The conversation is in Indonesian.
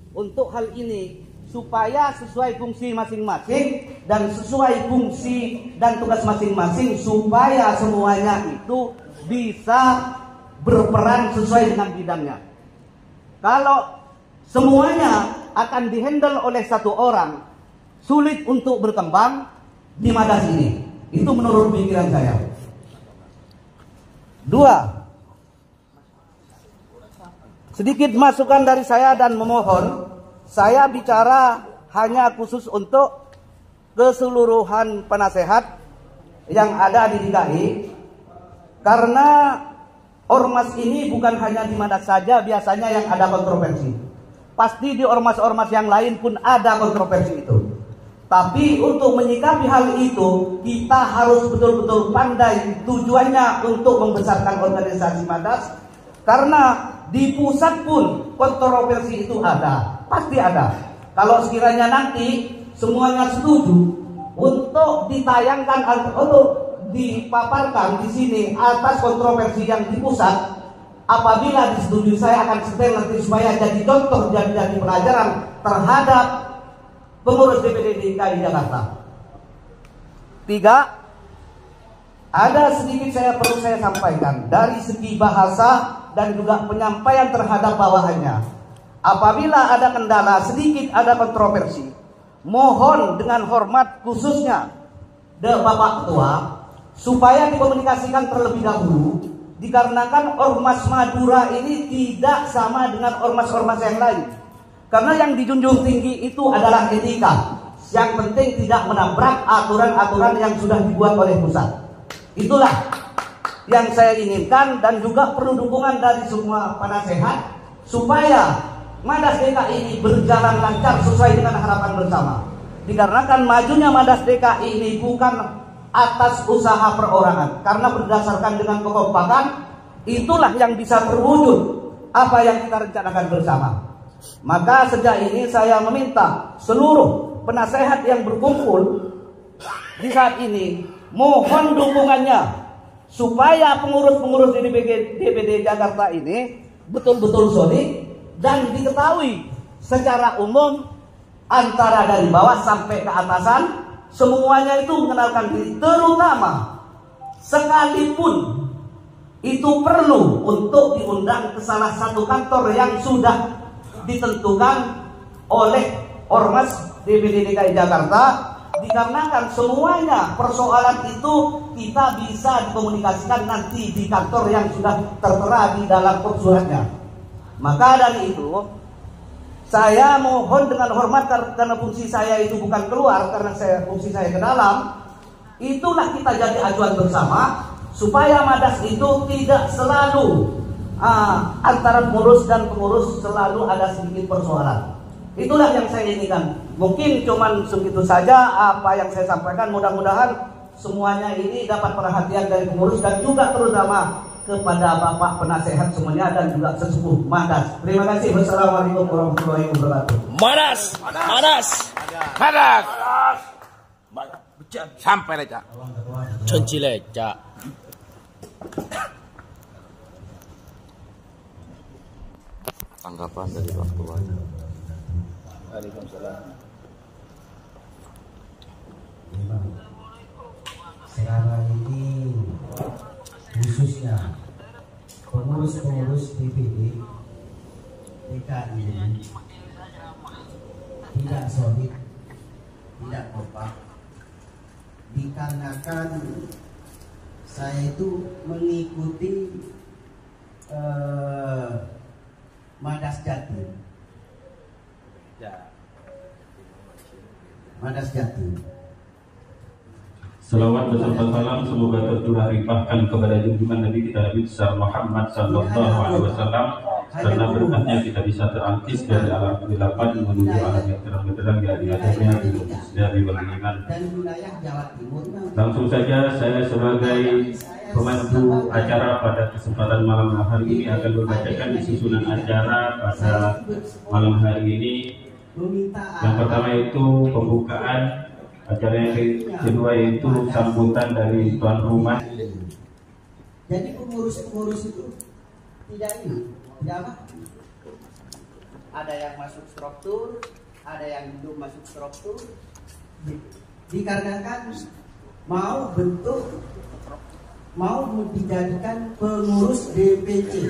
Untuk hal ini supaya sesuai fungsi masing-masing dan sesuai fungsi dan tugas masing-masing, supaya semuanya itu bisa berperan sesuai dengan bidangnya. Kalau semuanya akan dihandle oleh satu orang, sulit untuk berkembang di Madas ini. Itu menurut pikiran saya. Dua, sedikit masukan dari saya dan memohon, saya bicara hanya khusus untuk keseluruhan penasehat yang ada di DKI, karena ormas ini bukan hanya di Madas saja biasanya yang ada kontroversi. Pasti di ormas-ormas yang lain pun ada kontroversi itu. Tapi untuk menyikapi hal itu, kita harus betul-betul pandai tujuannya untuk membesarkan organisasi Madas. Karena di pusat pun kontroversi itu ada, pasti ada. Kalau sekiranya nanti semuanya setuju untuk ditayangkan atau dipaparkan di sini atas kontroversi yang di pusat, apabila disetujui, saya akan setel nanti supaya jadi contoh dan jadi pelajaran terhadap pengurus DPD DKI Jakarta. Tiga, ada sedikit perlu saya sampaikan dari segi bahasa dan juga penyampaian terhadap bawahannya. Apabila ada kendala sedikit, ada kontroversi, mohon dengan hormat khususnya Bapak Ketua supaya dikomunikasikan terlebih dahulu, dikarenakan Ormas Madura ini tidak sama dengan ormas-ormas yang lain. Karena yang dijunjung tinggi itu adalah etika. Yang penting tidak menabrak aturan-aturan yang sudah dibuat oleh pusat. Itulah yang saya inginkan, dan juga perlu dukungan dari semua penasehat supaya Madas DKI ini berjalan lancar sesuai dengan harapan bersama. Dikarenakan majunya Madas DKI ini bukan atas usaha perorangan, karena berdasarkan dengan kekompakan itulah yang bisa terwujud apa yang kita rencanakan bersama. Maka sejak ini saya meminta seluruh penasehat yang berkumpul di saat ini, mohon dukungannya supaya pengurus-pengurus di DPD Jakarta ini betul-betul solid dan diketahui secara umum antara dari bawah sampai ke atasan, semuanya itu mengenalkan diri. Terutama sekalipun itu perlu untuk diundang ke salah satu kantor yang sudah ditentukan oleh Ormas DPD DKI Jakarta, dikarenakan semuanya persoalan itu kita bisa dikomunikasikan nanti di kantor yang sudah tertera di dalam suratnya. Maka dari itu saya mohon dengan hormat, karena fungsi saya itu bukan keluar, karena fungsi saya ke dalam. Itulah kita jadi ajuan bersama supaya Madas itu tidak selalu antara pengurus dan pengurus selalu ada sedikit persoalan. Itulah yang saya inginkan. Mungkin cuman segitu saja apa yang saya sampaikan. Mudah-mudahan semuanya ini dapat perhatian dari pengurus dan juga terutama kepada Bapak penasehat semuanya dan juga sesepuh Madas. Terima kasih. Wassalamualaikum warahmatullahi wabarakatuh. Madas, Madas, Madas, sampai aja. Cencile, Cak. Tanggapan dari Pak Ketua. Waalaikumsalam. Sekarang ini khususnya pengurus-pengurus DPD DKI ini tidak solid, tidak kompak, dikarenakan saya itu mengikuti Madas Jatim. Madas Jatim. Salawat beserta salam semoga tercurah limpahkan kepada junjungan Nabi kita Nabi besar Muhammad Sallallahu Alaihi Wasallam, karena berkatnya kita bisa terangkis dari alam kegelapan menuju alam yang terang-benderang di hadapannya dari beriman. Langsung saja saya sebagai pemandu acara pada kesempatan malam hari ini akan membacakan susunan acara pada malam hari ini. Yang pertama itu pembukaan acara, yang kedua yaitu sambutan dari tuan rumah. Jadi pengurus-pengurus itu tidak ini, tidak apa? ada yang masuk struktur, ada yang belum masuk struktur. Dikarenakan mau dijadikan pengurus DPC.